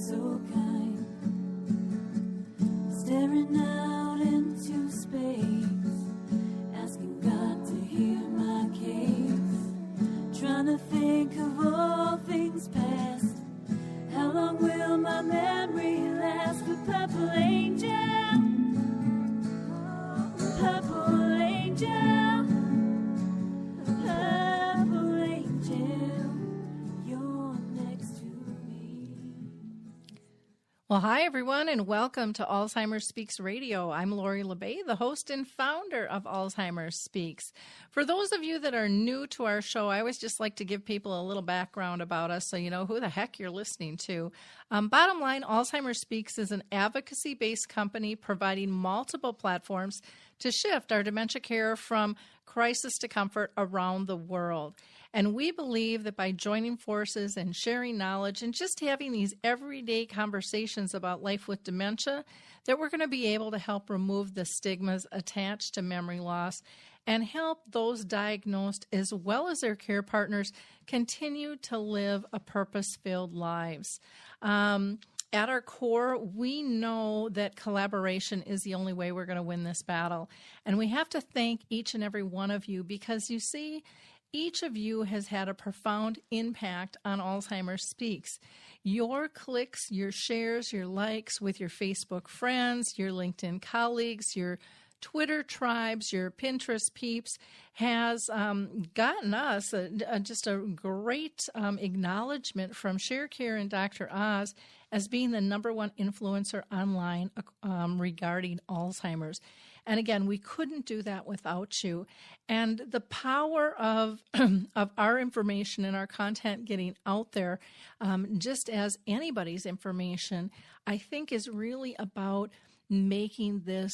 so kind, staring out into space, asking God to hear my case, trying to think of all things past. How long will my memory last? But purple angel, purple angel, purple angel, you're next to me. Well, hi, everyone, and welcome to Alzheimer's Speaks Radio. I'm Lori LeBay, the host and founder of Alzheimer's Speaks. For those of you that are new to our show, I always just like to give people a little background about us so you know who the heck you're listening to. Bottom line, Alzheimer's Speaks is an advocacy-based company providing multiple platforms to shift our dementia care from crisis to comfort around the world. And we believe that by joining forces and sharing knowledge and just having these everyday conversations about life with dementia, that we're going to be able to help remove the stigmas attached to memory loss and help those diagnosed as well as their care partners continue to live a purpose-filled lives. At our core, we know that collaboration is the only way we're going to win this battle. And we have to thank each and every one of you because, you see, each of you has had a profound impact on Alzheimer's Speaks. Your clicks, your shares, your likes with your Facebook friends, your LinkedIn colleagues, your Twitter tribes, your Pinterest peeps has gotten us just a great acknowledgement from ShareCare and Dr. Oz as being the number one influencer online regarding Alzheimer's. And again, we couldn't do that without you. And the power of our information and our content getting out there, just as anybody's information, I think is really about making this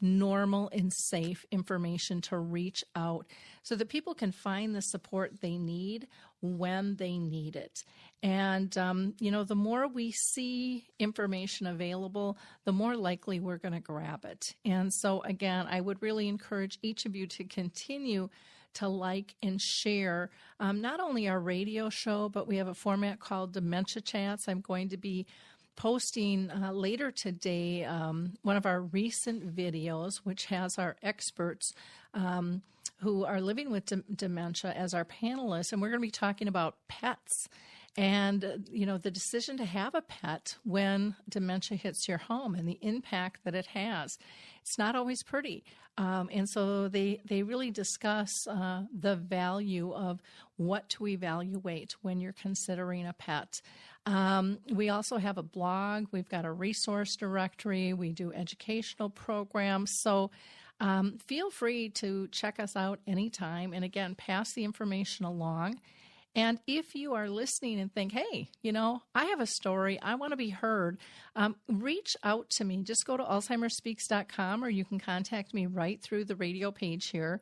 normal and safe information to reach out so that people can find the support they need when they need it. And, the more we see information available, the more likely we're going to grab it. And so, again, I would really encourage each of you to continue to like and share not only our radio show, but we have a format called Dementia Chats. I'm going to be posting later today one of our recent videos, which has our experts who are living with dementia as our panelists, and we're going to be talking about pets and, the decision to have a pet when dementia hits your home and the impact that it has. It's not always pretty. And so they really discuss the value of what to evaluate when you're considering a pet. We also have a blog. We've got a resource directory. We do educational programs. So feel free to check us out anytime. And again, pass the information along. And if you are listening and think, hey, I have a story, I want to be heard, reach out to me. Just go to alzheimersspeaks.com or you can contact me right through the radio page here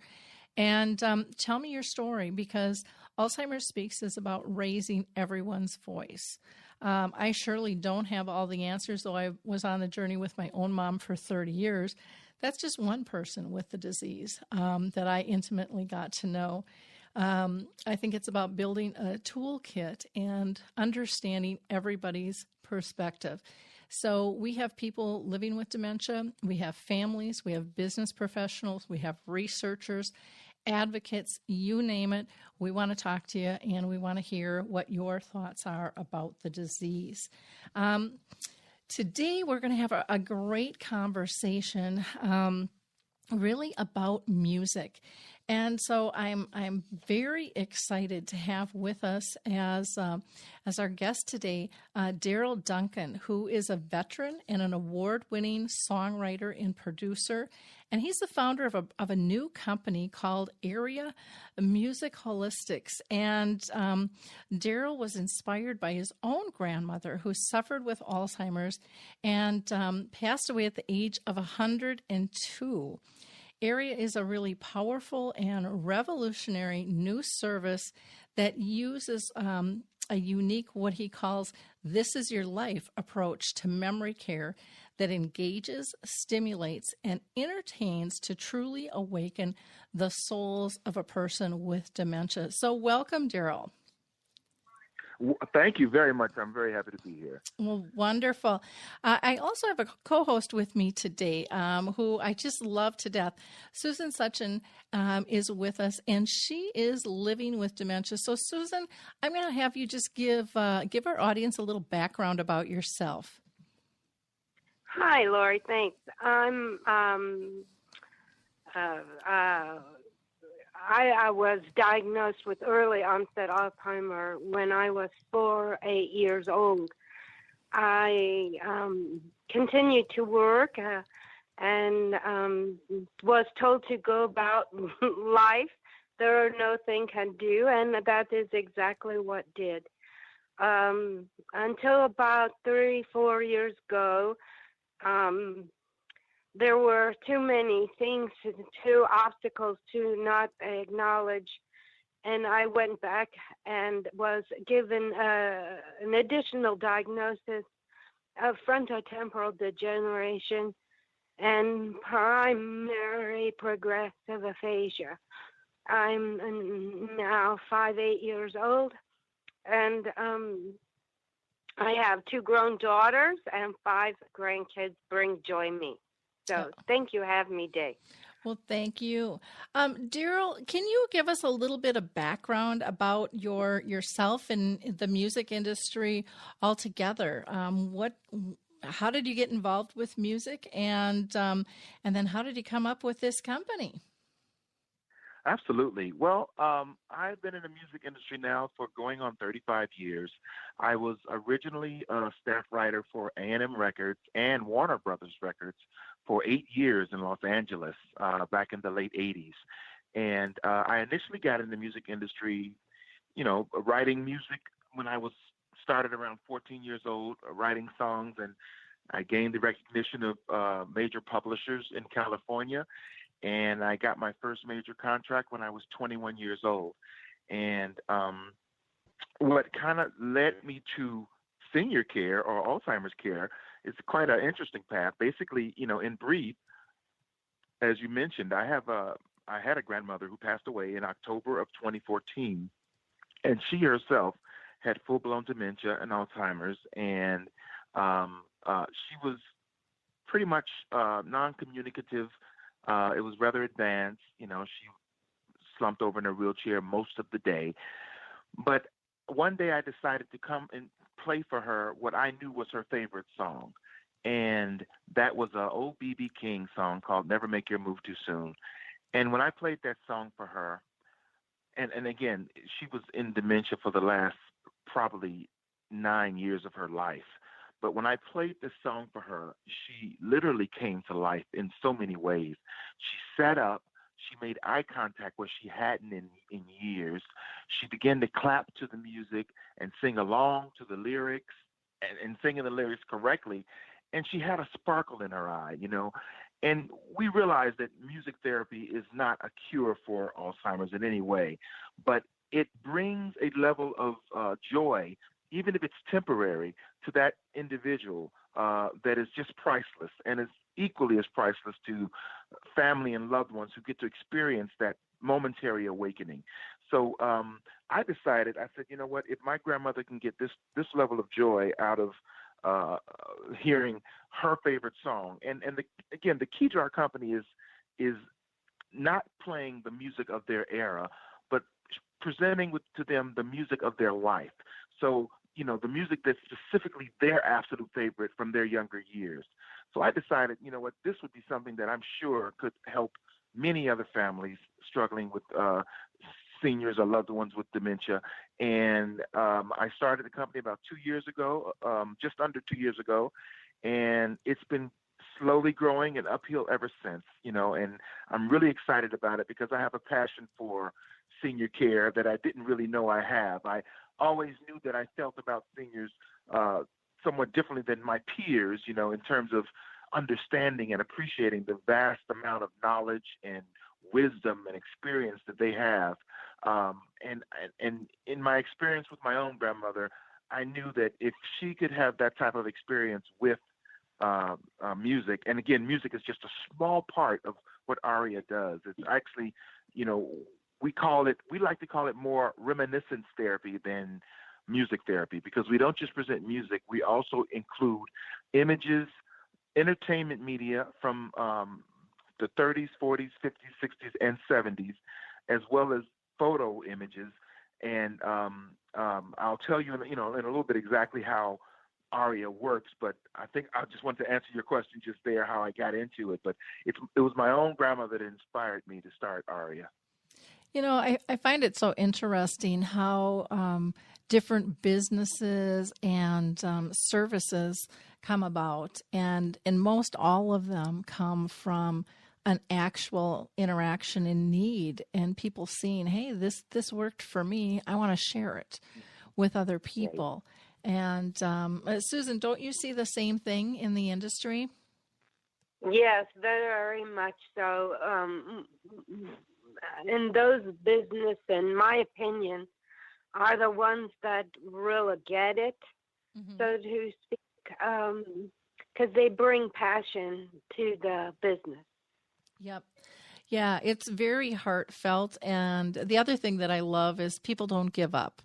and tell me your story, because Alzheimer's Speaks is about raising everyone's voice. I surely don't have all the answers, though I was on the journey with my own mom for 30 years. That's just one person with the disease that I intimately got to know. I think it's about building a toolkit and understanding everybody's perspective. So we have people living with dementia, we have families, we have business professionals, we have researchers, advocates, you name it. We want to talk to you and we want to hear what your thoughts are about the disease. Today we're going to have a great conversation really about music. And so I'm very excited to have with us as our guest today, Darryl Duncan, who is a veteran and an award-winning songwriter and producer. And he's the founder of a new company called Aria Musicholistics. And Darryl was inspired by his own grandmother, who suffered with Alzheimer's and passed away at the age of 102. Aria is a really powerful and revolutionary new service that uses a unique, what he calls, this is your life approach to memory care that engages, stimulates, and entertains to truly awaken the souls of a person with dementia. So welcome, Darryl. Thank you very much. I'm very happy to be here. Well, wonderful. I also have a co-host with me today who I just love to death. Susan Sutchin is with us, and she is living with dementia. So, Susan, I'm going to have you just give our audience a little background about yourself. Hi, Lori. Thanks. I was diagnosed with early onset Alzheimer when I was 8 years old. I continued to work and was told to go about life. There are no thing can do, and that is exactly what did. Until about 3-4 years ago, there were too many things, too obstacles to not acknowledge, and I went back and was given an additional diagnosis of frontotemporal degeneration and primary progressive aphasia. I'm now 8 years old, and I have 2 grown daughters and 5 grandkids bring joy me. So thank you for having me today. Well, thank you. Darryl, can you give us a little bit of background about yourself and the music industry altogether? How did you get involved with music, and then how did you come up with this company? Absolutely. Well, I've been in the music industry now for going on 35 years. I was originally a staff writer for A&M Records and Warner Brothers Records for 8 years in Los Angeles back in the late 80s. And I initially got in the music industry, writing music when I was started around 14 years old, writing songs, and I gained the recognition of major publishers in California. And I got my first major contract when I was 21 years old. And what kind of led me to senior care or Alzheimer's care is quite an interesting path. Basically, in brief, as you mentioned, I had a grandmother who passed away in October of 2014, and she herself had full-blown dementia and Alzheimer's, and she was pretty much non-communicative. It was rather advanced. She slumped over in her wheelchair most of the day. But one day I decided to come and play for her what I knew was her favorite song. And that was an old B.B. King song called Never Make Your Move Too Soon. And when I played that song for her, and again, she was in dementia for the last probably 9 years of her life. But when I played this song for her, she literally came to life in so many ways. She sat up. She made eye contact where she hadn't in years. She began to clap to the music and sing along to the lyrics and singing the lyrics correctly. And she had a sparkle in her eye, And we realized that music therapy is not a cure for Alzheimer's in any way, but it brings a level of joy, even if it's temporary, to that individual that is just priceless, and is equally as priceless to family and loved ones who get to experience that momentary awakening. So I decided, I said, you know what, if my grandmother can get this level of joy out of hearing her favorite song, and again, the key to our company is not playing the music of their era, but presenting to them the music of their life. So, the music that's specifically their absolute favorite from their younger years. So I decided, you know what, this would be something that I'm sure could help many other families struggling with seniors or loved ones with dementia. And I started the company about 2 years ago, just under 2 years ago, and it's been slowly growing and uphill ever since, and I'm really excited about it because I have a passion for senior care that I didn't really know I have. I always knew that I felt about seniors somewhat differently than my peers, in terms of understanding and appreciating the vast amount of knowledge and wisdom and experience that they have. And in my experience with my own grandmother, I knew that if she could have that type of experience with music, and again, music is just a small part of what Aria does. It's actually, we like to call it more reminiscence therapy than music therapy, because we don't just present music. We also include images, entertainment media from the 30s, 40s, 50s, 60s, and 70s, as well as photo images. And I'll tell you, in a little bit exactly how Aria works, but I think I just want to answer your question just there, how I got into it. But it was my own grandmother that inspired me to start Aria. I find it so interesting how different businesses and services come about, and most all of them come from an actual interaction in need, and people seeing, hey, this worked for me, I want to share it with other people. And Susan, don't you see the same thing in the industry? Yes, very much so. And those business, in my opinion, are the ones that really get it, so to speak, because they bring passion to the business. Yep. Yeah, it's very heartfelt. And the other thing that I love is people don't give up.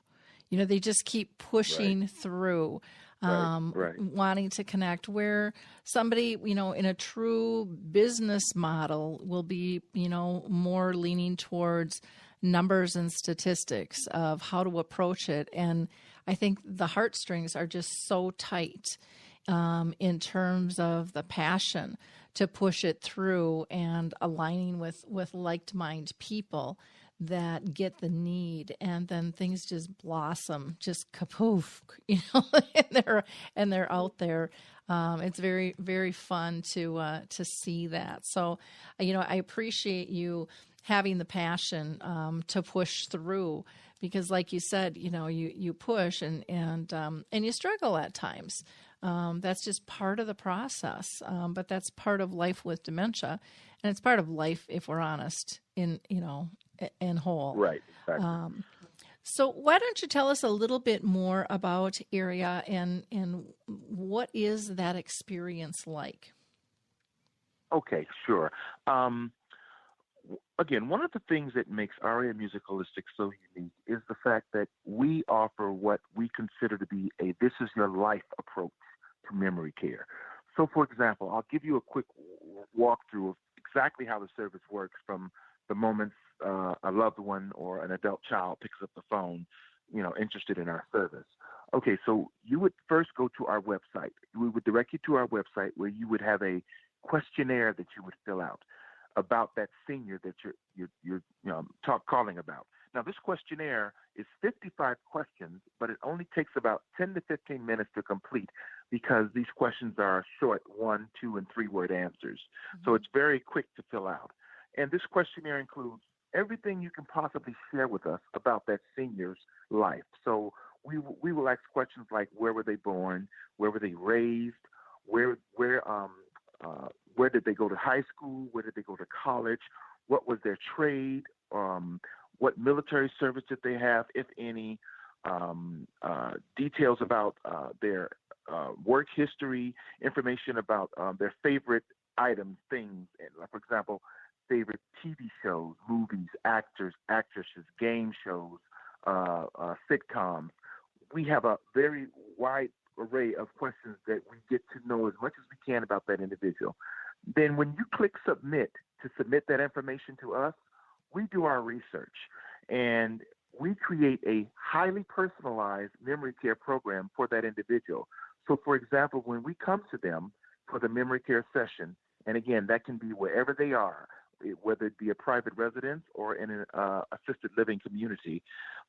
They just keep pushing through, wanting to connect, where somebody, in a true business model will be, more leaning towards numbers and statistics of how to approach it. And I think the heartstrings are just so tight in terms of the passion to push it through and aligning with like-minded people that get the need, and then things just blossom, just kapoof, and they're out there. It's very, very fun to see that. So, I appreciate you having the passion to push through, because, like you said, you push and you struggle at times. That's just part of the process, but that's part of life with dementia, and it's part of life, if we're honest, and whole. Right. Exactly. So why don't you tell us a little bit more about Aria and what is that experience like? Okay, sure. Again, one of the things that makes Aria Musicholistics so unique is the fact that we offer what we consider to be a this is your life approach to memory care. So, for example, I'll give you a quick walkthrough of exactly how the service works from the moment a loved one or an adult child picks up the phone, interested in our service. Okay, so you would first go to our website. We would direct you to our website, where you would have a questionnaire that you would fill out about that senior that you're calling about. Now, this questionnaire is 55 questions, but it only takes about 10 to 15 minutes to complete, because these questions are short 1, 2, and 3 word answers. So it's very quick to fill out. And this questionnaire includes everything you can possibly share with us about that senior's life. So we will ask questions like, where were they born? Where were they raised? Where did they go to high school? Where did they go to college? What was their trade? What military service did they have, if any? Details about their work history, information about their favorite items, things, for example, favorite TV shows, movies, actors, actresses, game shows, sitcoms. We have a very wide array of questions that we get to know as much as we can about that individual. Then when you click submit to submit that information to us, we do our research, and we create a highly personalized memory care program for that individual. So, for example, when we come to them for the memory care session, and again, that can be wherever they are, whether it be a private residence or in an assisted living community.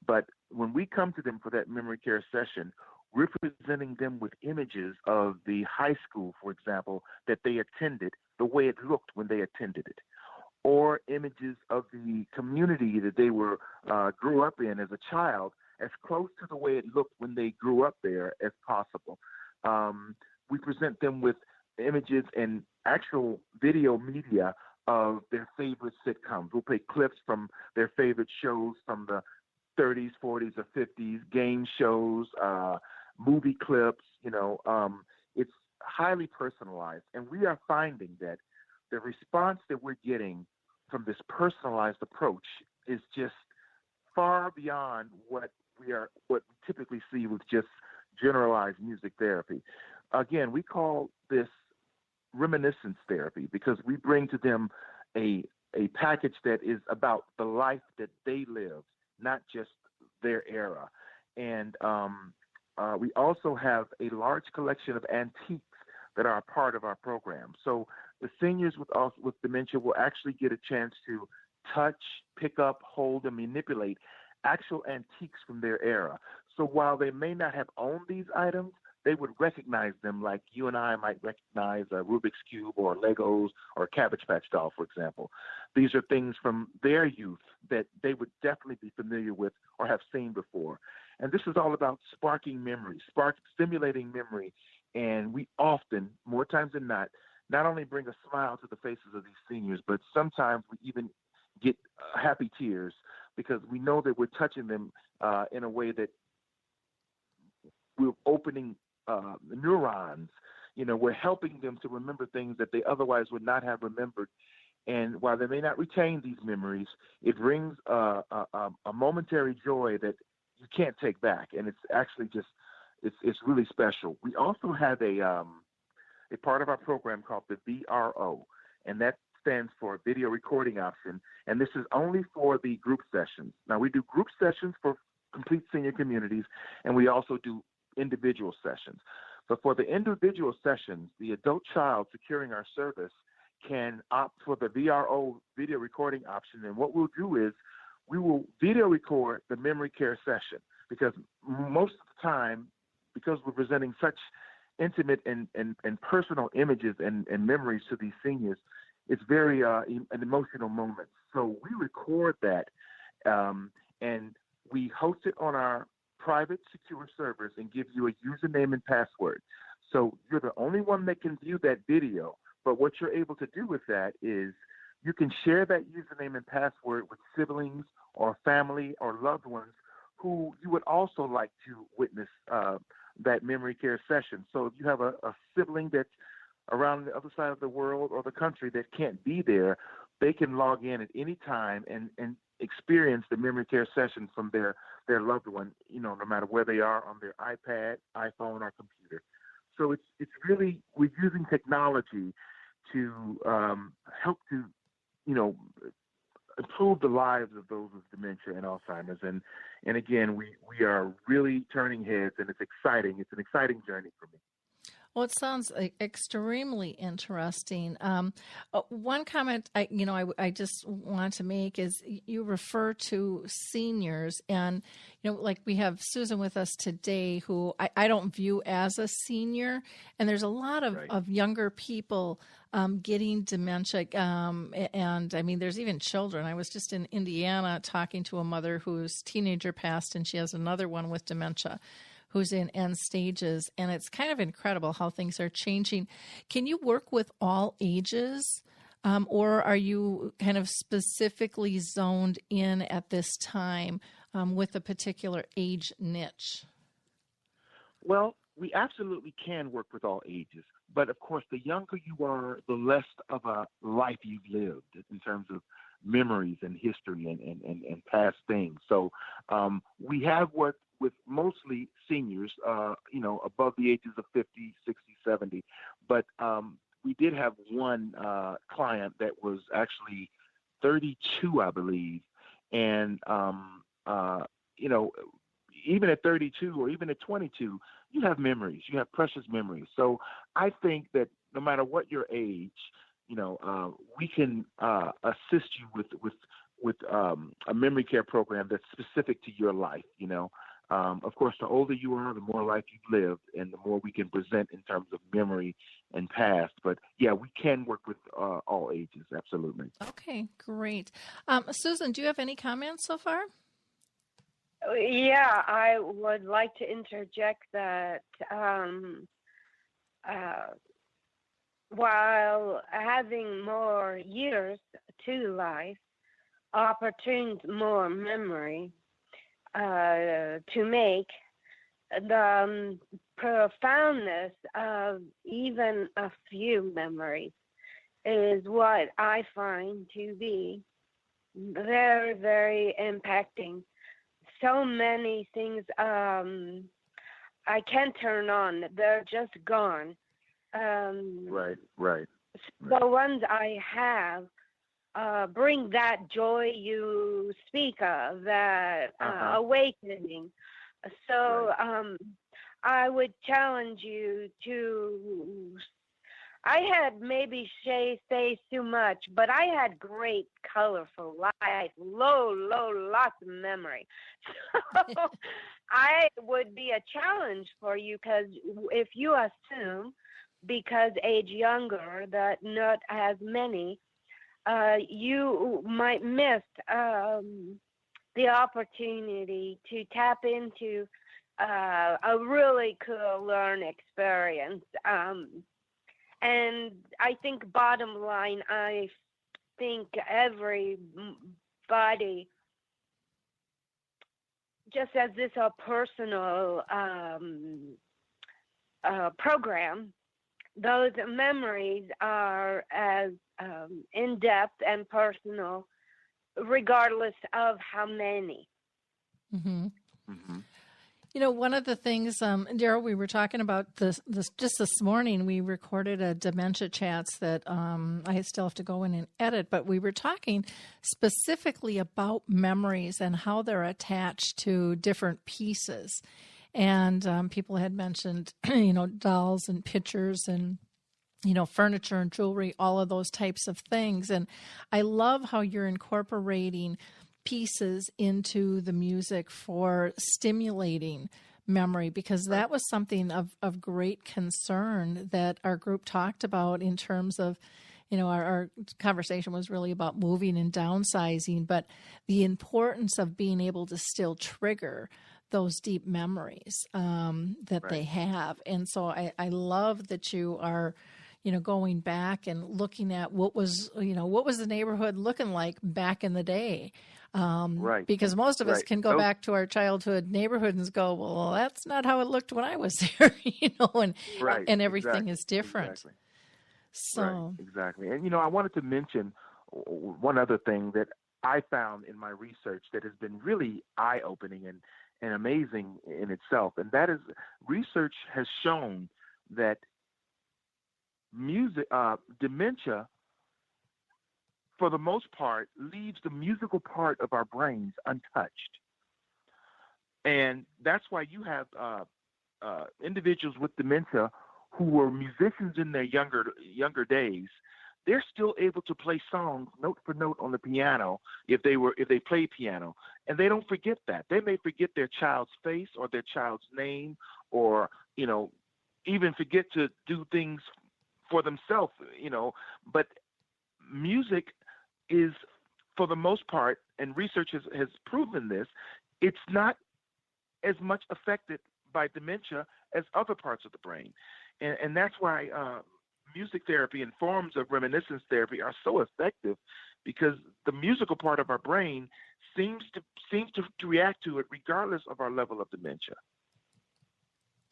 But when we come to them for that memory care session, we're presenting them with images of the high school, for example, that they attended, the way it looked when they attended it, or images of the community that they grew up in as a child, as close to the way it looked when they grew up there as possible. We present them with images and actual video media of their favorite sitcoms. We'll play clips from their favorite shows from the 30s, 40s, or 50s, game shows, movie clips. It's highly personalized, and we are finding that the response that we're getting from this personalized approach is just far beyond what we typically see with just generalized music therapy. Again, we call this reminiscence therapy because we bring to them a package that is about the life that they lived, not just their era. And we also have a large collection of antiques that are a part of our program. So the seniors with dementia will actually get a chance to touch, pick up, hold, and manipulate actual antiques from their era. So while they may not have owned these items, they would recognize them like you and I might recognize a Rubik's Cube or Legos or a Cabbage Patch doll, for example. These are things from their youth that they would definitely be familiar with or have seen before. And this is all about sparking memory, stimulating memory. And we often, more times than not only bring a smile to the faces of these seniors, but sometimes we even get happy tears because we know that we're touching them in a way that we're opening neurons. We're helping them to remember things that they otherwise would not have remembered. And while they may not retain these memories, it brings a momentary joy that you can't take back. And it's actually it's really special. We also have a part of our program called the VRO, and that stands for video recording option. And this is only for the group sessions. Now, we do group sessions for complete senior communities, and we also do individual sessions. So for the individual sessions, the adult child securing our service can opt for the VRO video recording option. And what we'll do is we will video record the memory care session because most of the time, because we're presenting such intimate and personal images and memories to these seniors, it's very an emotional moment. So we record that and we host it on our private secure servers and give you a username and password. So you're the only one that can view that video. But what you're able to do with that is you can share that username and password with siblings or family or loved ones who you would also like to witness that memory care session. So if you have a sibling that's around the other side of the world or the country that can't be there, they can log in at any time and experience the memory care session from their loved one, no matter where they are on their iPad, iPhone, or computer. So it's really, we're using technology to help to, improve the lives of those with dementia and Alzheimer's. And again, we are really turning heads, and it's exciting. It's an exciting journey for me. Well, it sounds extremely interesting. One comment I just want to make is you refer to seniors, and like we have Susan with us today, who I don't view as a senior, and there's a lot of younger people getting dementia, and I mean there's even children. I was just in Indiana talking to a mother whose teenager passed, and she has another one with dementia who's in end stages, and it's kind of incredible how things are changing. Can you work with all ages, or are you kind of specifically zoned in at this time with a particular age niche? Well, we absolutely can work with all ages, but of course, the younger you are, the less of a life you've lived in terms of memories and history and past things. So we have worked with mostly seniors, above the ages of 50, 60, 70. But we did have one client that was actually 32, I believe. And, even at 32 or even at 22, you have memories. You have precious memories. So I think that no matter what your age, we can assist you with a memory care program that's specific to your life, Of course, the older you are, the more life you've lived, and the more we can present in terms of memory and past. But, yeah, we can work with all ages, absolutely. Okay, great. Susan, do you have any comments so far? Yeah, I would like to interject that while having more years to life opportunes more memory to make, the profoundness of even a few memories is what I find to be very, very impacting. so many things I can't turn on. They're just gone. Right. The ones I have bring that joy you speak of, that awakening. So I would challenge you to. I had maybe say too much, but I had great, colorful life, lots of memory. So I would be a challenge for you, because if you assume, because age younger, that not as many, you might miss the opportunity to tap into a really cool learn experience. And I think bottom line, I think everybody, just as this a personal program, those memories are as in-depth and personal, regardless of how many. Mm-hmm. You know, one of the things, Darryl, we were talking about this just this morning. We recorded a dementia chats that I still have to go in and edit, but we were talking specifically about memories and how they're attached to different pieces. And people had mentioned, dolls and pictures and, furniture and jewelry, all of those types of things. And I love how you're incorporating pieces into the music for stimulating memory, because that was something of great concern that our group talked about in terms of, our conversation was really about moving and downsizing, but the importance of being able to still trigger those deep memories that they have. And so I love that you are, going back and looking at what was the neighborhood looking like back in the day. Because most of us can go back to our childhood neighborhood and go, well, that's not how it looked when I was there, and everything is different. Exactly. So Exactly. And, I wanted to mention one other thing that I found in my research that has been really eye-opening and amazing in itself. And that is, research has shown that dementia, for the most part, leaves the musical part of our brains untouched. And that's why you have individuals with dementia who were musicians in their younger days. They're still able to play songs note for note on the piano if they play piano, and they don't forget that. They may forget their child's face or their child's name, or even forget to do things for themselves. But music is, for the most part, and research has proven this, it's not as much affected by dementia as other parts of the brain. And that's why music therapy and forms of reminiscence therapy are so effective, because the musical part of our brain seems to react to it regardless of our level of dementia.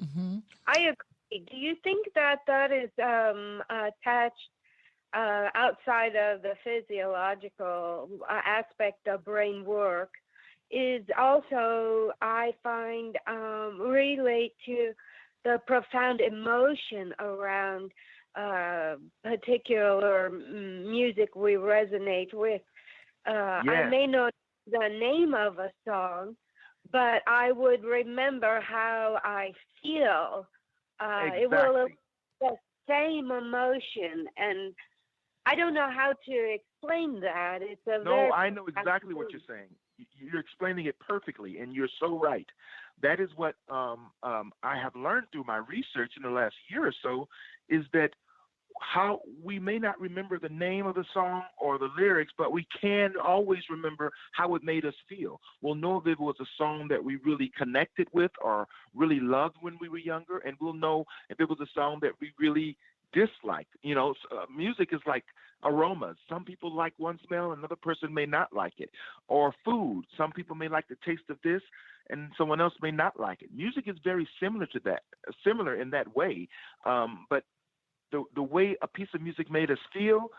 Mm-hmm. I agree. Do you think that is attached outside of the physiological aspect of brain work, is also, I find, relate to the profound emotion around particular music we resonate with? I may not know the name of a song, but I would remember how I feel. Exactly. It will the same emotion, and I don't know how to explain that. I know exactly what you're saying. You're explaining it perfectly, and you're so right. That is what I have learned through my research in the last year or so, is that how we may not remember the name of the song or the lyrics, but we can always remember how it made us feel. We'll know if it was a song that we really connected with or really loved when we were younger, and we'll know if it was a song that we really disliked. Music is like aromas. Some people like one smell, another person may not like it. Or food. Some people may like the taste of this, and someone else may not like it. Music is very similar to that, similar in that way. But the way a piece of music made us feel,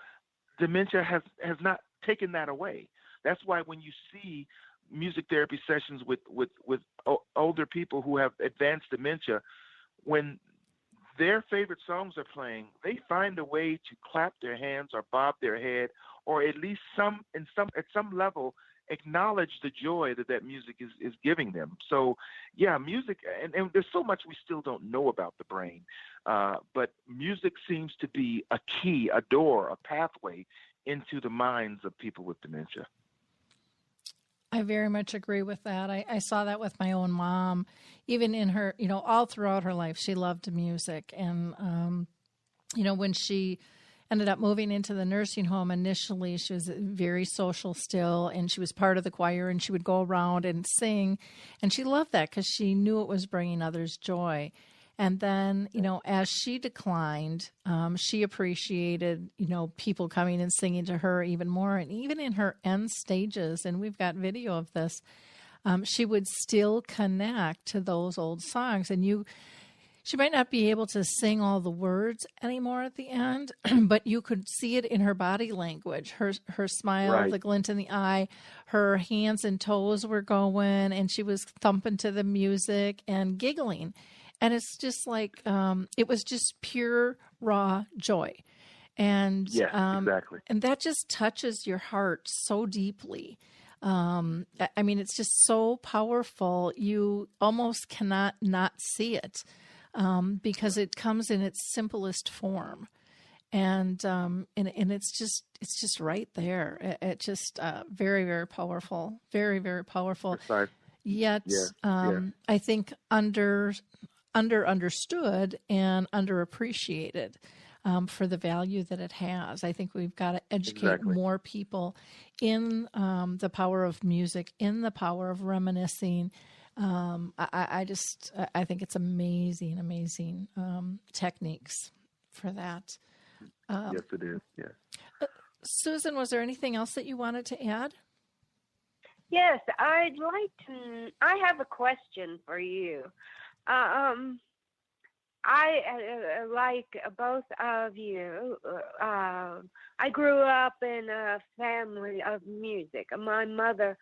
dementia has not taken that away. That's why when you see music therapy sessions with older people who have advanced dementia, when their favorite songs are playing, they find a way to clap their hands or bob their head, or at least at some level acknowledge the joy that music is giving them. So yeah, music, and there's so much we still don't know about the brain, but music seems to be a key, a door, a pathway into the minds of people with dementia. I very much agree with that. I saw that with my own mom, even in her, all throughout her life, she loved music. And, when she ended up moving into the nursing home, initially she was very social still, and she was part of the choir, and she would go around and sing. And she loved that because she knew it was bringing others joy. And then, as she declined, she appreciated, people coming and singing to her even more. And even in her end stages, and we've got video of this, she would still connect to those old songs. And she might not be able to sing all the words anymore at the end, but you could see it in her body language, her smile, Right. The glint in the eye, her hands and toes were going, and she was thumping to the music and giggling. And it's just like, it was just pure, raw joy. And Yes, exactly. And that just touches your heart so deeply. It's just so powerful. You almost cannot not see it, because it comes in its simplest form. And it's just right there. It just very, very powerful, very, very powerful. Precise. Yet, Yeah. I think understood and underappreciated for the value that it has. I think we've got to educate more people in the power of music, in the power of reminiscing. I think it's amazing techniques for that. Yes, it is. Yes. Susan, was there anything else that you wanted to add? Yes, I'd like to. I have a question for you. I like both of you. I grew up in a family of music. My mother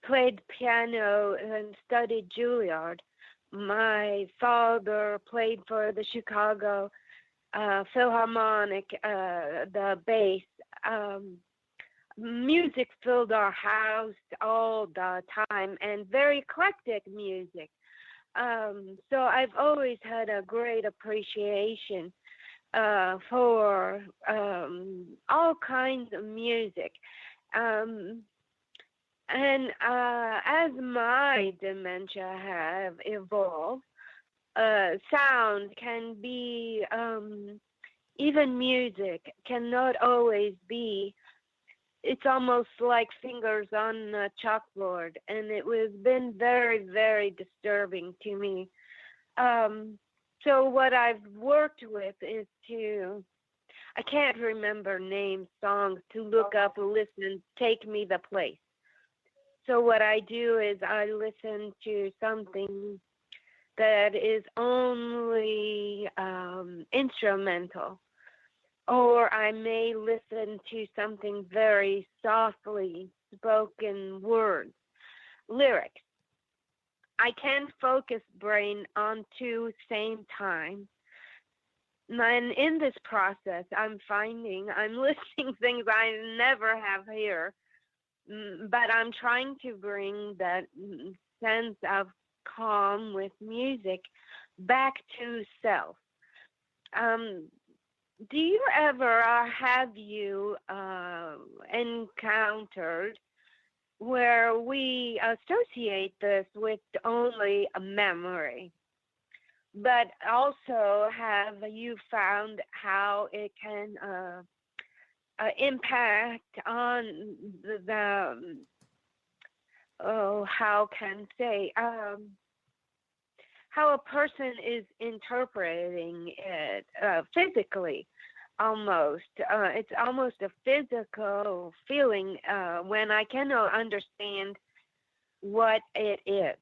played piano and studied Juilliard. My father played for the Chicago Philharmonic, the bass. Music filled our house all the time, and very eclectic music. So I've always had a great appreciation for all kinds of music. And as my dementia have evolved, sound can be, even music cannot always be. It's almost like fingers on a chalkboard, and it was been very, very disturbing to me. So what I've worked with is I can't remember names, songs, to look up, listen, take me the place. So what I do is I listen to something that is only instrumental. Or I may listen to something very softly spoken words, lyrics. I can't focus brain on two same time. And in this process, I'm finding I'm listening things I never have here, but I'm trying to bring that sense of calm with music back to self. Do you ever, have you encountered where we associate this with only a memory, but also have you found how it can impact on how a person is interpreting it physically, almost. It's almost a physical feeling when I cannot understand what it is.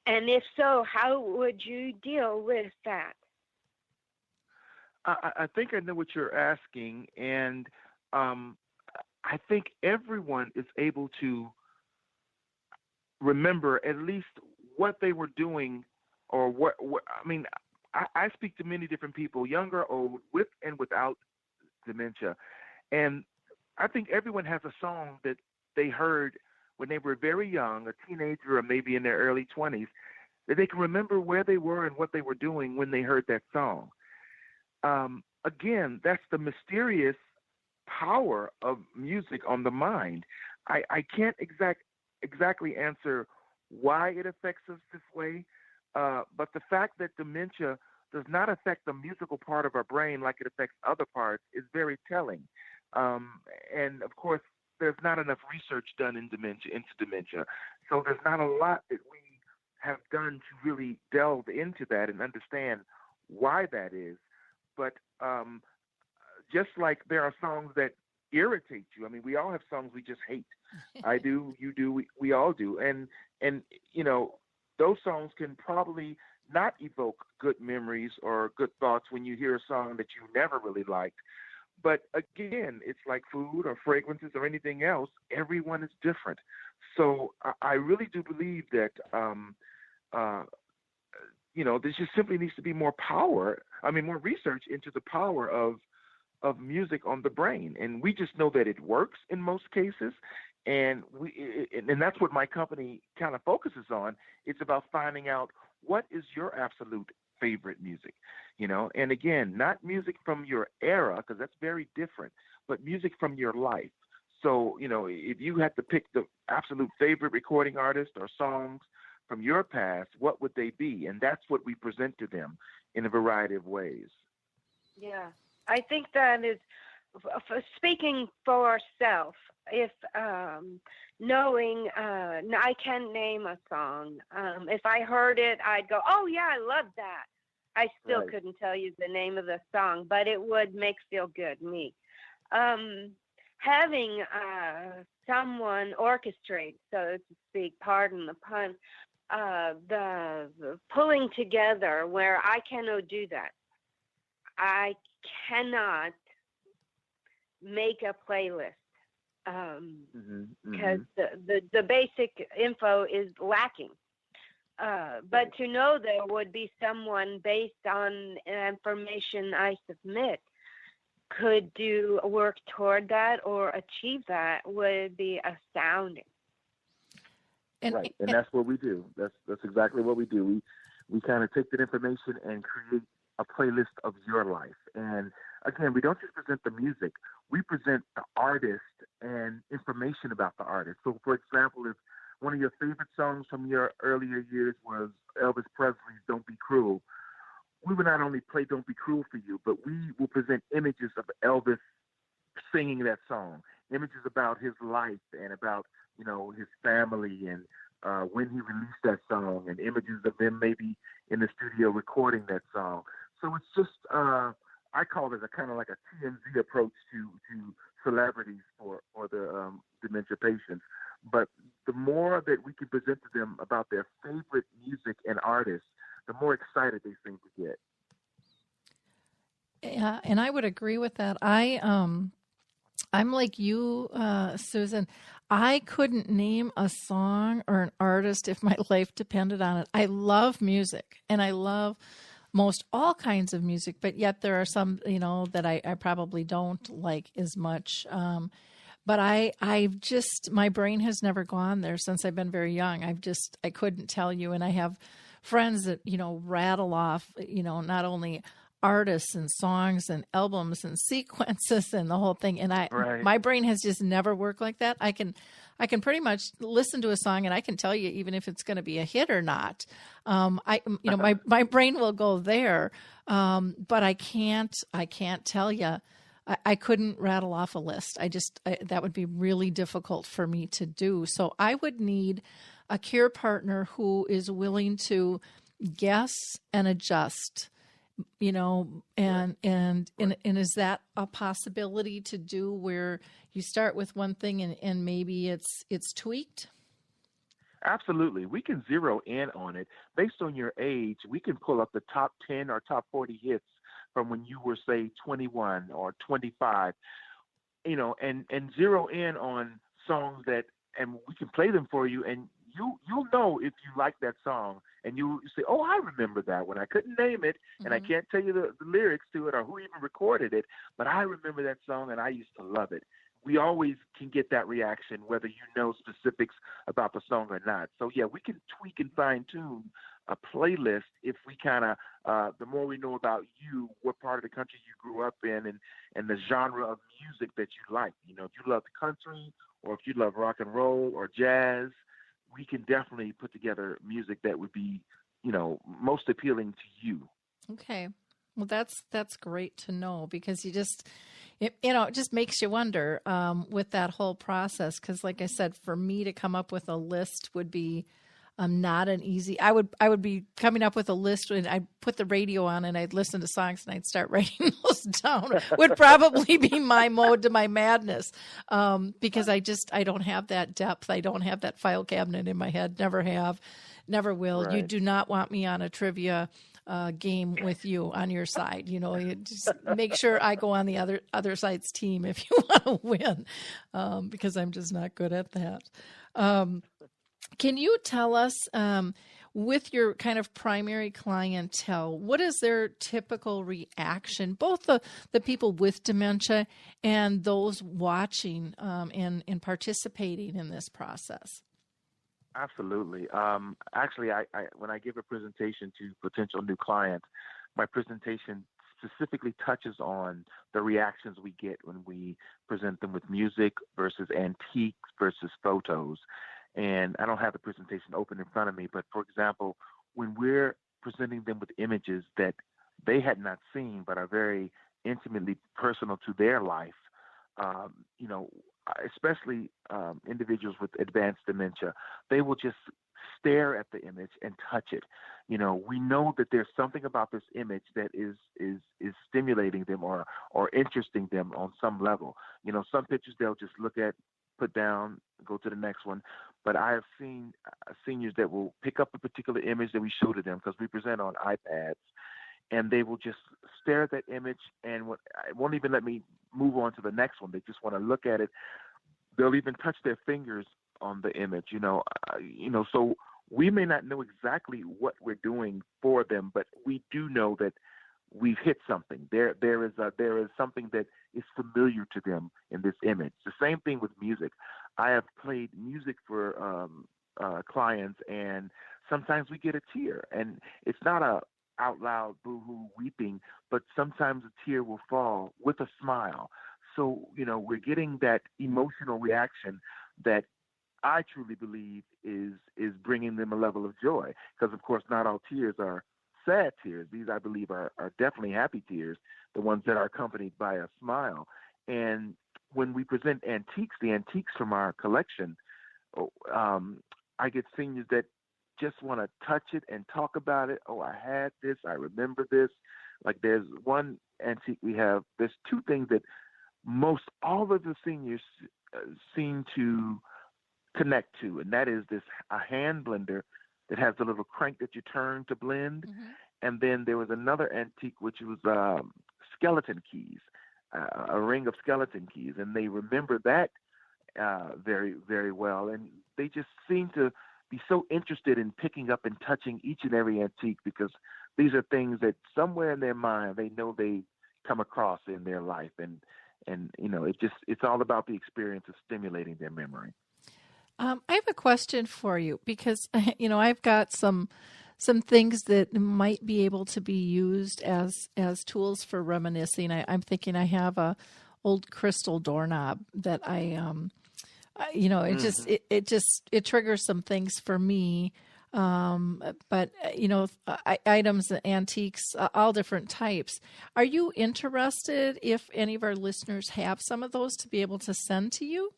And if so, how would you deal with that? I think I know what you're asking, and I think everyone is able to remember at least what they were doing, or what I mean, I speak to many different people, young or old, with and without dementia. And I think everyone has a song that they heard when they were very young, a teenager or maybe in their early 20s, that they can remember where they were and what they were doing when they heard that song. Again, that's the mysterious power of music on the mind. I can't exactly answer why it affects us this way, but the fact that dementia does not affect the musical part of our brain like it affects other parts is very telling. And of course, there's not enough research done into dementia, so there's not a lot that we have done to really delve into that and understand why that is. But just like there are songs that irritate you. I mean, we all have songs we just hate. I do, you do, we all do. And you know, those songs can probably not evoke good memories or good thoughts when you hear a song that you never really liked. But again, it's like food or fragrances or anything else. Everyone is different. So I really do believe that, you know, there just simply needs to be more more research into the power of music on the brain. And we just know that it works in most cases. And that's what my company kind of focuses on. It's about finding out what is your absolute favorite music, you know, and again, not music from your era, because that's very different, but music from your life. So, you know, if you had to pick the absolute favorite recording artist or songs from your past, what would they be? And that's what we present to them in a variety of ways. Yeah, I think that is, speaking for self, if knowing, I can name a song. If I heard it, I'd go, oh, yeah, I love that. I still Right. couldn't tell you the name of the song, but it would make feel good me. Having someone orchestrate, so to speak, pardon the pun, the pulling together where I cannot do that. I cannot make a playlist because the basic info is lacking. But to know there would be someone based on information I submit could do work toward that or achieve that would be astounding. Right, and that's what we do. That's exactly what we do. We kind of take that information and create a playlist of your life. And again, we don't just present the music. We present the artist and information about the artist. So, for example, if one of your favorite songs from your earlier years was Elvis Presley's "Don't Be Cruel," we will not only play "Don't Be Cruel" for you, but we will present images of Elvis singing that song, images about his life and about, you know, his family and when he released that song, and images of them maybe in the studio recording that song. So it's just, I call it a kind of like a TMZ approach to celebrities for the dementia patients. But the more that we can present to them about their favorite music and artists, the more excited they seem to get. Yeah, and I would agree with that. I'm like you, Susan. I couldn't name a song or an artist if my life depended on it. I love music, and I love most all kinds of music, but yet there are some, you know, that I probably don't like as much. But I've just, my brain has never gone there since I've been very young. I couldn't tell you. And I have friends that, you know, rattle off, you know, not only artists and songs and albums and sequences and the whole thing. And Right. my brain has just never worked like that. I can pretty much listen to a song and I can tell you even if it's going to be a hit or not. My brain will go there. But I can't tell you. I couldn't rattle off a list. That would be really difficult for me to do. So I would need a care partner who is willing to guess and adjust, you know, and is that a possibility to do where you start with one thing and maybe it's tweaked? Absolutely. We can zero in on it. Based on your age, we can pull up the top 10 or top 40 hits from when you were, say, 21 or 25. and zero in on songs that, and we can play them for you, and you'll know if you like that song, and you say, oh, I remember that one. I couldn't name it, and I can't tell you the lyrics to it or who even recorded it, but I remember that song, and I used to love it. We always can get that reaction, whether you know specifics about the song or not. So, yeah, we can tweak and fine-tune a playlist if we kind of, the more we know about you, what part of the country you grew up in, and the genre of music that you like. If you love the country, or if you love rock and roll or jazz, we can definitely put together music that would be, most appealing to you. Okay. Well, that's great to know, because it just makes you wonder with that whole process. Because, like I said, for me to come up with a list would be not an easy. I would be coming up with a list, and I'd put the radio on and I'd listen to songs and I'd start writing those down. Would probably be my mode to my madness, because I don't have that depth. I don't have that file cabinet in my head. Never have, never will. Right. You do not want me on a trivia game with you on your side. You just make sure I go on the other side's team if you want to win, because I'm just not good at that. Can you tell us, with your kind of primary clientele, what is their typical reaction, both the people with dementia and those watching and participating in this process? Absolutely. Actually, I when I give a presentation to potential new clients, my presentation specifically touches on the reactions we get when we present them with music versus antiques versus photos. And I don't have the presentation open in front of me, but for example, when we're presenting them with images that they had not seen but are very intimately personal to their life, especially individuals with advanced dementia, they will just stare at the image and touch it. We know that there's something about this image that is stimulating them or interesting them on some level. Some pictures they'll just look at, put down, go to the next one. But I have seen seniors that will pick up a particular image that we show to them, because we present on iPads, and they will just stare at that image and it won't even let me move on to the next one. They just want to look at it. They'll even touch their fingers on the image, so we may not know exactly what we're doing for them, but we do know that we've hit something. There is something that is familiar to them in this image. The same thing with music. I have played music for clients, and sometimes we get a tear, and it's not a out loud boo-hoo weeping, but sometimes a tear will fall with a smile. So, we're getting that emotional reaction that I truly believe is bringing them a level of joy, because, of course, not all tears are sad tears. These, I believe, are definitely happy tears, the ones that are accompanied by a smile. And when we present the antiques from our collection, I get seniors that just want to touch it and talk about it. Oh, I had this. I remember this. Like, there's one antique we have. There's two things that most all of the seniors seem to connect to, and that is a hand blender that has a little crank that you turn to blend. Mm-hmm. And then there was another antique, which was skeleton keys, a ring of skeleton keys. And they remember that very, very well. And they just seem to be so interested in picking up and touching each and every antique, because these are things that somewhere in their mind they know they come across in their life. And it's all about the experience of stimulating their memory. I have a question for you, because I've got some things that might be able to be used as tools for reminiscing. I'm thinking I have a old crystal doorknob that it triggers some things for me. But items, antiques, all different types. Are you interested, if any of our listeners have some of those, to be able to send to you?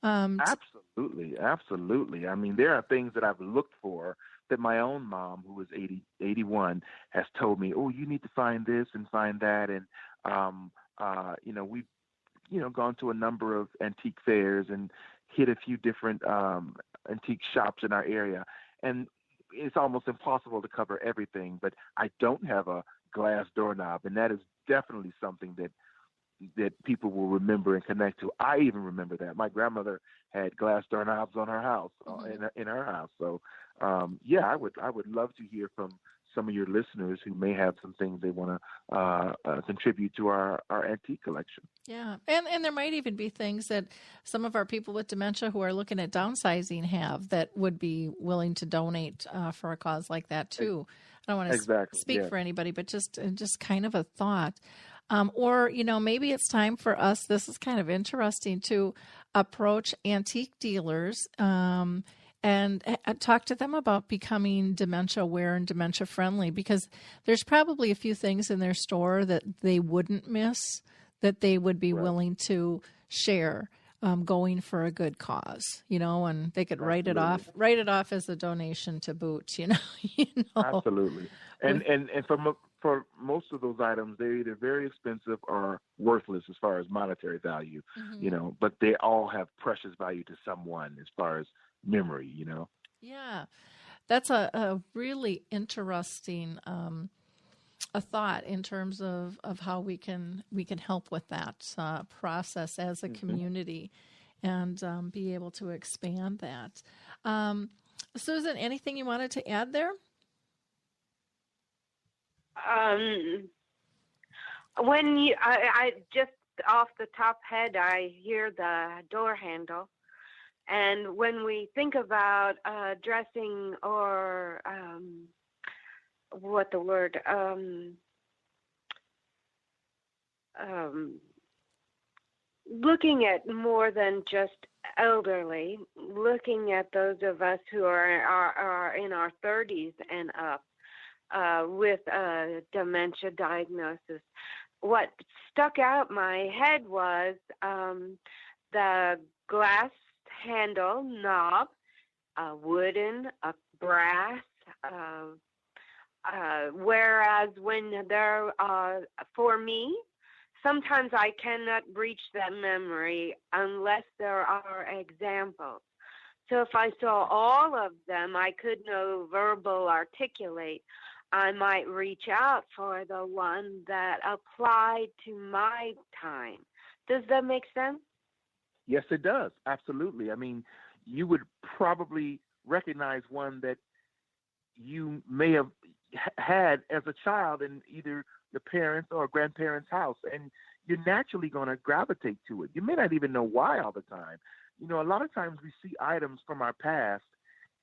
Absolutely. I mean, there are things that I've looked for that my own mom, who is 81, has told me, oh, you need to find this and find that. And, we've, gone to a number of antique fairs and hit a few different antique shops in our area. And it's almost impossible to cover everything, but I don't have a glass doorknob. And that is definitely something that that people will remember and connect to. I even remember that my grandmother had glass doorknobs on her house, in her house. So, yeah, I would love to hear from some of your listeners who may have some things they want to contribute to our antique collection. Yeah, and there might even be things that some of our people with dementia who are looking at downsizing have that would be willing to donate for a cause like that too. I don't want to speak for anybody, but just kind of a thought. Or, maybe it's time for us, this is kind of interesting, to approach antique dealers and talk to them about becoming dementia aware and dementia friendly, because there's probably a few things in their store that they wouldn't miss, that they would be willing to share, going for a good cause, and they could write it off as a donation to boot, Absolutely. And for most of those items, they're either very expensive or worthless as far as monetary value, but they all have precious value to someone as far as memory, Yeah, that's a really interesting a thought in terms of how we can help with that process as a community and be able to expand that. Susan, anything you wanted to add there? When I just off the top head, I hear the door handle. And when we think about dressing or looking at more than just elderly, looking at those of us who are in our 30s and up with a dementia diagnosis, what stuck out my head was the glass handle knob, wooden, brass, whereas when there for me, sometimes I cannot reach that memory unless there are examples. So if I saw all of them, I could no verbal articulate. I might reach out for the one that applied to my time. Does that make sense? Yes, it does. Absolutely. I mean, you would probably recognize one that you may have had as a child in either the parents' or grandparents' house, and you're naturally going to gravitate to it. You may not even know why all the time. A lot of times we see items from our past,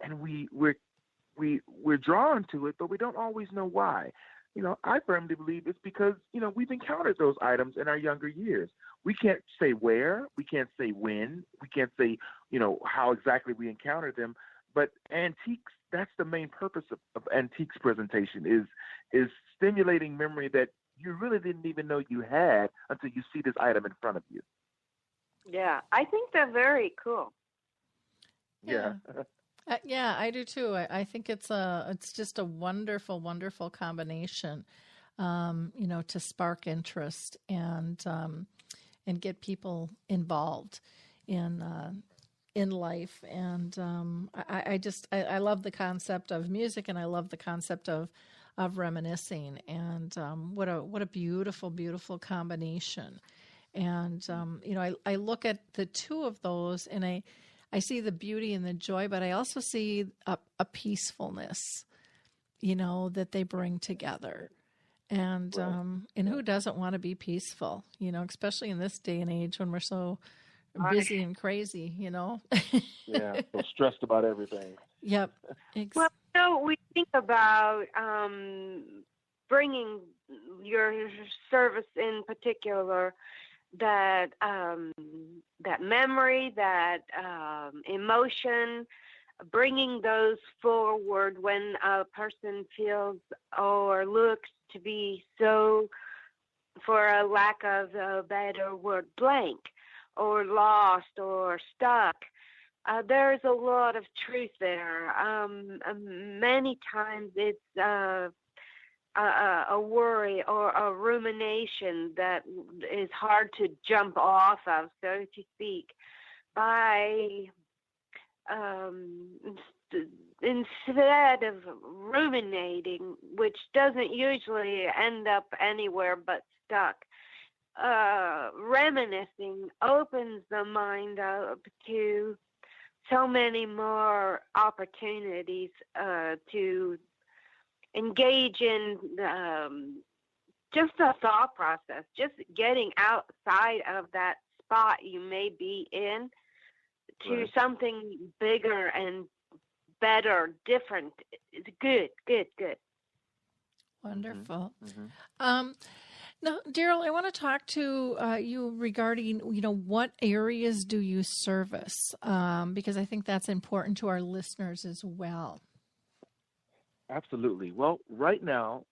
and we're drawn to it, but we don't always know why. I firmly believe it's because, we've encountered those items in our younger years. We can't say where, we can't say when, we can't say, how exactly we encountered them. But antiques, that's the main purpose of antiques presentation is stimulating memory that you really didn't even know you had until you see this item in front of you. Yeah, I think they're very cool. Yeah. Yeah, I do too. I think it's just a wonderful, wonderful combination, to spark interest and get people involved in life. And I love the concept of music, and I love the concept of reminiscing. And what a beautiful, beautiful combination. And I look at the two of those, and I see the beauty and the joy, but I also see a peacefulness, that they bring together. And and who doesn't want to be peaceful, especially in this day and age when we're so busy and crazy, Yeah, so stressed about everything. Yep. Well, we think about bringing your service in particular, that memory, that emotion, bringing those forward when a person feels or looks to be so, for a lack of a better word, blank or lost or stuck. There's a lot of truth there. Many times it's a worry or a rumination that is hard to jump off of, so to speak, by instead of ruminating, which doesn't usually end up anywhere but stuck, reminiscing opens the mind up to so many more opportunities to engage in just a thought process, just getting outside of that spot you may be in to Right. something bigger and better, different. It's good. Wonderful. Mm-hmm. Um, Now, Darryl, I want to talk to you regarding, what areas do you service? Because I think that's important to our listeners as well. Absolutely. Well, right now,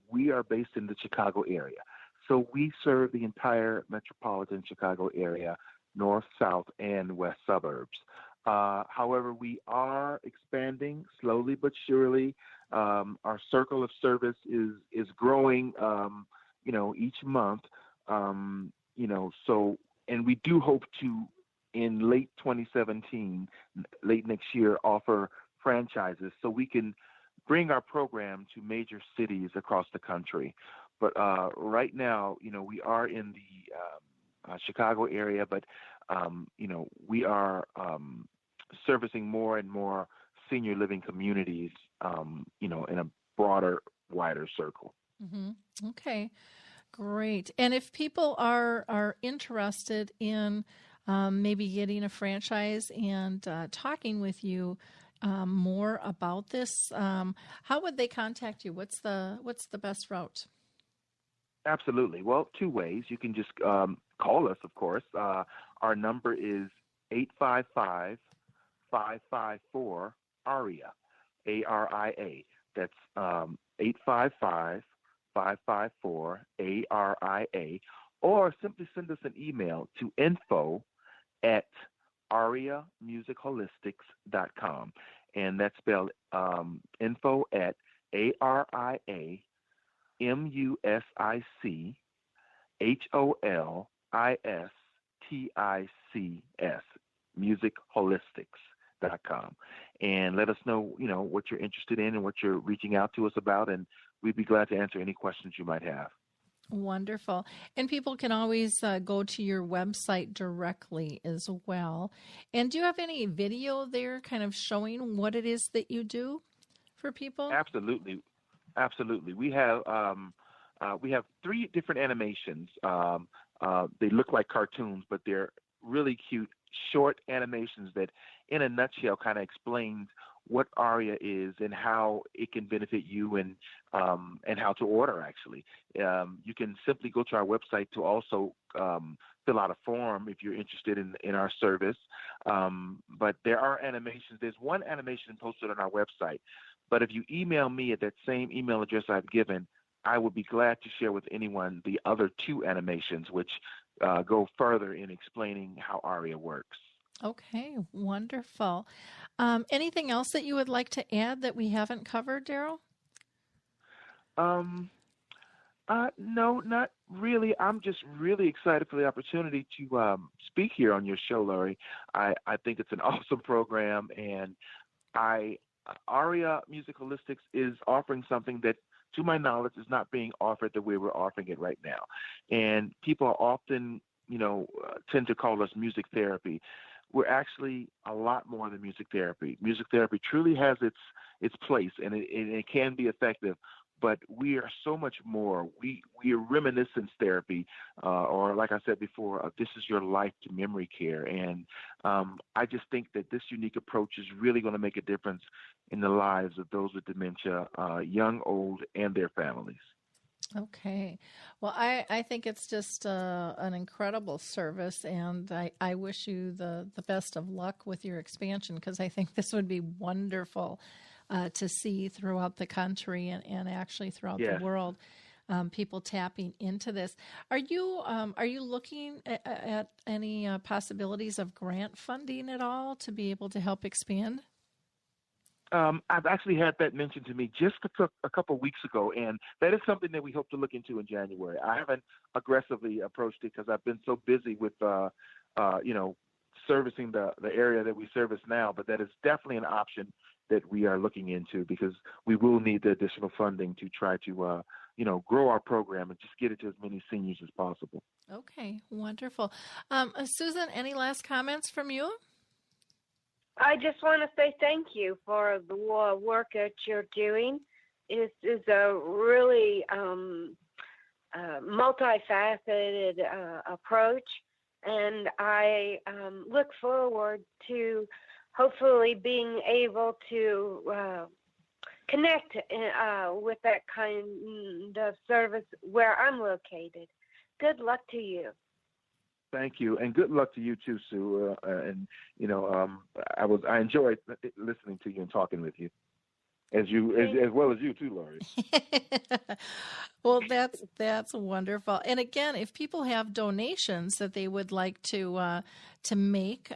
we are based in the Chicago area. So we serve the entire metropolitan Chicago area, north, south, and west suburbs. However, we are expanding slowly but surely. Our circle of service is growing, each month. And we do hope to, in late 2017, late next year, offer franchises so we can bring our program to major cities across the country. But right now, we are in the Chicago area, but we are servicing more and more senior living communities, in a broader, wider circle. Hmm. Okay, great. And if people are interested in maybe getting a franchise and talking with you more about this, how would they contact you? What's the best route? Absolutely. Well, two ways. You can just call us, of course. Our number is 855-554-ARIA, ARIA. That's 855-554-ARIA. Or simply send us an email to info@ariamusicholistics.com. And that's spelled info at ARIA Musicholistics, musicholistics.com. And let us know, what you're interested in and what you're reaching out to us about, and we'd be glad to answer any questions you might have. Wonderful. And people can always go to your website directly as well. And do you have any video there kind of showing what it is that you do for people? Absolutely. We have three different animations. They look like cartoons, but they're really cute, short animations that, in a nutshell, kind of explains what ARIA is and how it can benefit you, and how to order. Actually, you can simply go to our website to also fill out a form if you're interested in our service. But there are animations. There's one animation posted on our website. But if you email me at that same email address I've given, I would be glad to share with anyone the other two animations, which go further in explaining how ARIA works. Okay, wonderful. Anything else that you would like to add that we haven't covered, Darryl? No, not really. I'm just really excited for the opportunity to speak here on your show, Laurie. I think it's an awesome program, and Aria Musicholistics is offering something that, to my knowledge, is not being offered the way we're offering it right now. And people often, tend to call us music therapy. We're actually a lot more than music therapy. Music therapy truly has its place, and it can be effective. But we are so much more. We are reminiscence therapy, or like I said before, this is your life to memory care. And I just think that this unique approach is really going to make a difference in the lives of those with dementia, young, old, and their families. Okay. Well, I think it's just an incredible service, and I wish you the best of luck with your expansion, because I think this would be wonderful to see throughout the country and actually throughout the world, people tapping into this. Are you looking at any possibilities of grant funding at all to be able to help expand? I've actually had that mentioned to me just a couple of weeks ago, and that is something that we hope to look into in January. I haven't aggressively approached it because I've been so busy with, servicing the area that we service now, but that is definitely an option that we are looking into, because we will need the additional funding to try to, grow our program and just get it to as many seniors as possible. Okay, wonderful. Susan, any last comments from you? I just want to say thank you for the work that you're doing. It is a really multifaceted approach, and I look forward to hopefully being able to connect with that kind of service where I'm located. Good luck to you. Thank you, and good luck to you too, Sue. I enjoyed listening to you and talking with you, as well as you too, Laurie. Well, that's wonderful. And again, if people have donations that they would like to make,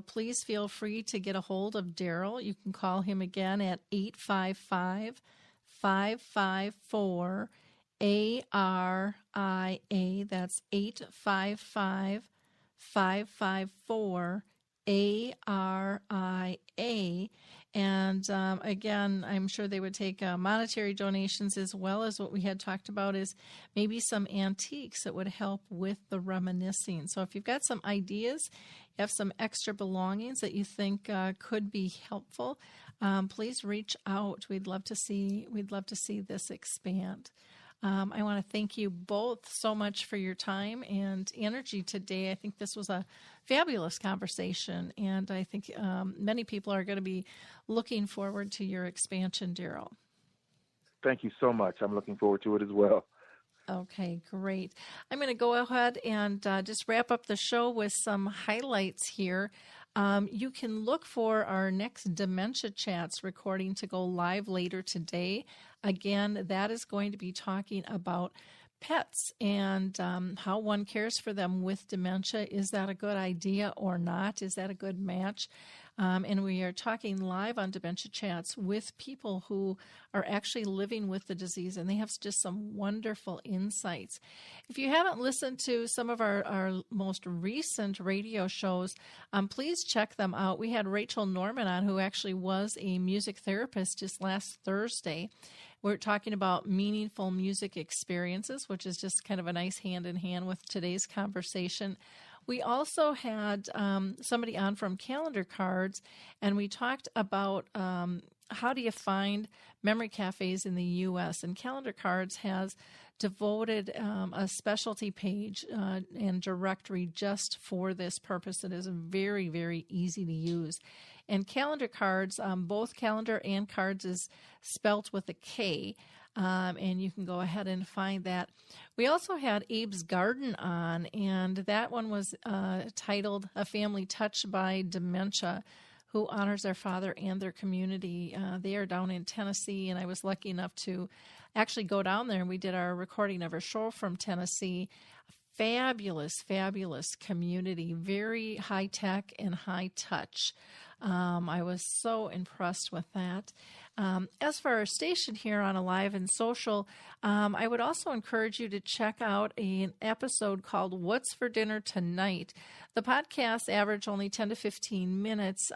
please feel free to get a hold of Darryl. You can call him again at 855-554 ARIA. That's 855-554 ARIA. And again, I'm sure they would take monetary donations, as well as what we had talked about is maybe some antiques that would help with the reminiscing. So if you've got some ideas, you have some extra belongings that you think could be helpful, please reach out. We'd love to see this expand. I want to thank you both so much for your time and energy today. I think this was a fabulous conversation, and I think many people are going to be looking forward to your expansion, Darryl. Thank you so much. I'm looking forward to it as well. Okay, great. I'm going to go ahead and just wrap up the show with some highlights here. You can look for our next Dementia Chats recording to go live later today. Again, that is going to be talking about pets and how one cares for them with dementia. Is that a good idea or not? Is that a good match? And we are talking live on Dementia Chats with people who are actually living with the disease, and they have just some wonderful insights. If you haven't listened to some of our most recent radio shows, please check them out. We had Rachel Norman on, who actually was a music therapist, just last Thursday. We're talking about meaningful music experiences, which is just kind of a nice hand-in-hand with today's conversation. We also had somebody on from Calendar Cards, and we talked about how do you find memory cafes in the U.S. And Calendar Cards has devoted a specialty page and directory just for this purpose. It is very, very easy to use. And Calendar Cards, both Calendar and Cards is spelt with a K, and you can go ahead and find that. We also had Abe's Garden on, and that one was titled A Family Touched by Dementia, who honors their father and their community. They are down in Tennessee, and I was lucky enough to actually go down there, and we did our recording of our show from Tennessee. Fabulous, fabulous community, very high tech and high touch. I was so impressed with that. As for our station here on Alive and Social, I would also encourage you to check out an episode called What's for Dinner Tonight. The podcasts average only 10 to 15 minutes,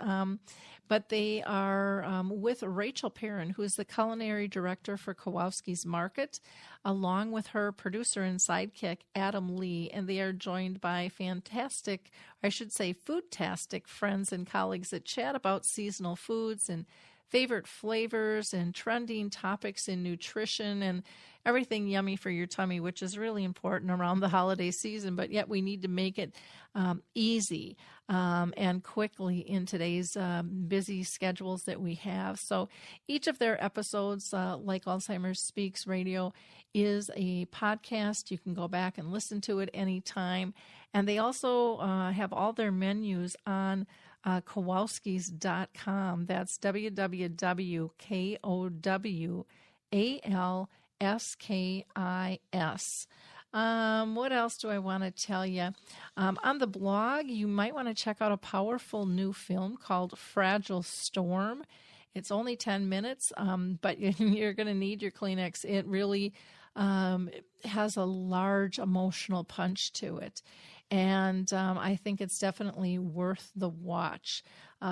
but they are with Rachel Perrin, who is the culinary director for Kowalski's Market, along with her producer and sidekick, Adam Lee, and they are joined by fantastic, I should say foodtastic friends and colleagues that chat about seasonal foods and favorite flavors and trending topics in nutrition and everything yummy for your tummy, which is really important around the holiday season, but yet we need to make it easy and quickly in today's busy schedules that we have. So each of their episodes, like Alzheimer's Speaks Radio, is a podcast. You can go back and listen to it anytime. And they also have all their menus on Kowalskis.com. That's www.KOWALSKIS. What else do I want to tell you? On the blog, you might want to check out a powerful new film called Fragile Storm. It's only 10 minutes, but you're going to need your Kleenex. It really has a large emotional punch to it. And I think it's definitely worth the watch.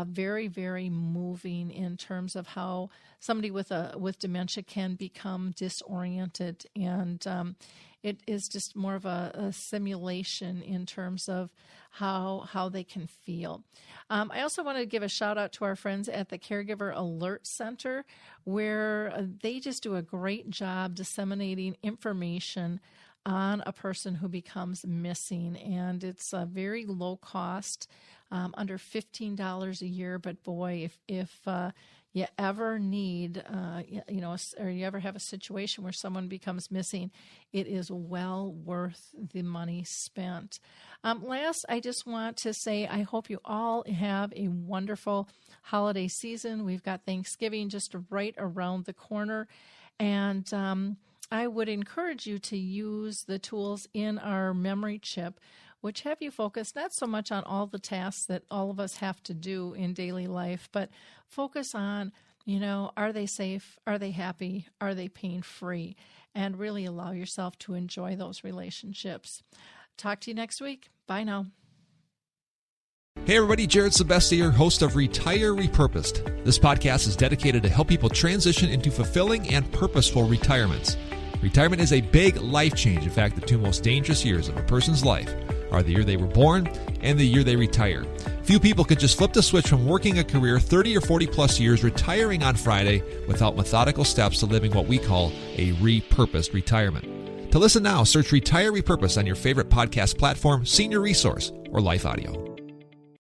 very, very moving in terms of how somebody with dementia can become disoriented, and it is just more of a simulation in terms of how they can feel. I also want to give a shout out to our friends at the Caregiver Alert Center, where they just do a great job disseminating information on a person who becomes missing, and it's a very low cost, under $15 a year. But boy, if you ever need, or you ever have a situation where someone becomes missing, it is well worth the money spent. Last, I just want to say I hope you all have a wonderful holiday season. We've got Thanksgiving just right around the corner, and I would encourage you to use the tools in our memory chip, which have you focus not so much on all the tasks that all of us have to do in daily life, but focus on, are they safe? Are they happy? Are they pain-free? And really allow yourself to enjoy those relationships. Talk to you next week. Bye now. Hey everybody, Jared Sebesti here, host of Retire Repurposed. This podcast is dedicated to help people transition into fulfilling and purposeful retirements. Retirement is a big life change. In fact, the two most dangerous years of a person's life are the year they were born and the year they retire. Few people could just flip the switch from working a career 30 or 40 plus years, retiring on Friday, without methodical steps to living what we call a repurposed retirement. To listen now, search Retire Repurposed on your favorite podcast platform, Senior Resource, or Life Audio.